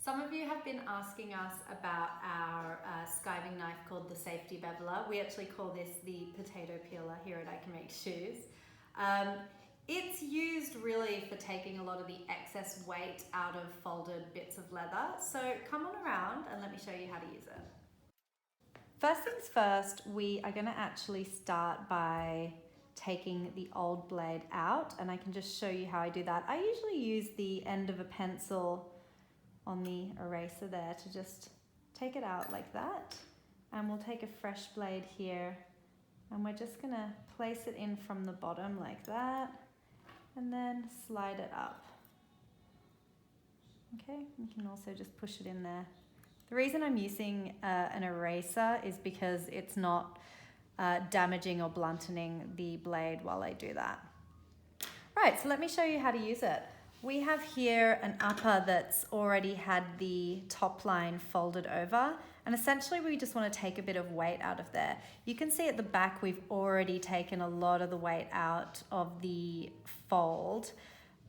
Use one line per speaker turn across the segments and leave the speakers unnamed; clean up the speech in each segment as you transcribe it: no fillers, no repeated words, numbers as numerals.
Some of you have been asking us about our skiving knife called the Safety Beveler. We actually call this the potato peeler here at ICANMAKESHOES. It's used really for taking a lot of the excess weight out of folded bits of leather. So come on around and let me show you how to use it. First things first, we are going to actually start by taking the old blade out, and I can just show you how I do that. I usually use the end of a pencil on the eraser there to just take it out like that, and we'll take a fresh blade here and we're just going to place it in from the bottom like that and then slide it up. Okay, you can also just push it in there. The reason I'm using an eraser is because it's not damaging or blunting the blade while I do that. Right, so let me show you how to use it. We have here an upper that's already had the top line folded over, and essentially we just want to take a bit of weight out of there. You can see at the back we've already taken a lot of the weight out of the fold,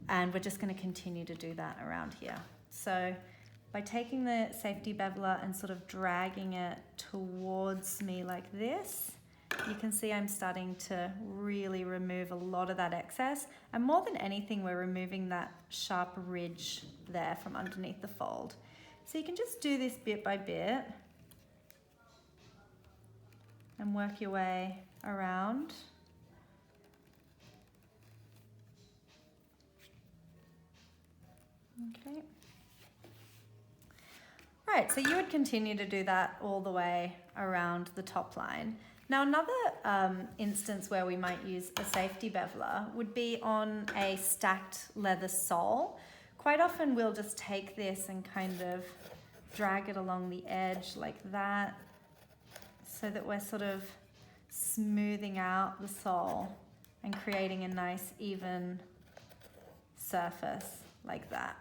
and we're just going to continue to do that around here. So by taking the Safety Beveler and sort of dragging it towards me like this, you can see I'm starting to really remove a lot of that excess, and more than anything we're removing that sharp ridge there from underneath the fold. So you can just do this bit by bit and work your way around. Okay. Right, so you would continue to do that all the way around the top line. Now another instance where we might use a Safety Beveler would be on a stacked leather sole. Quite often we'll just take this and kind of drag it along the edge like that, so that we're sort of smoothing out the sole and creating a nice even surface like that.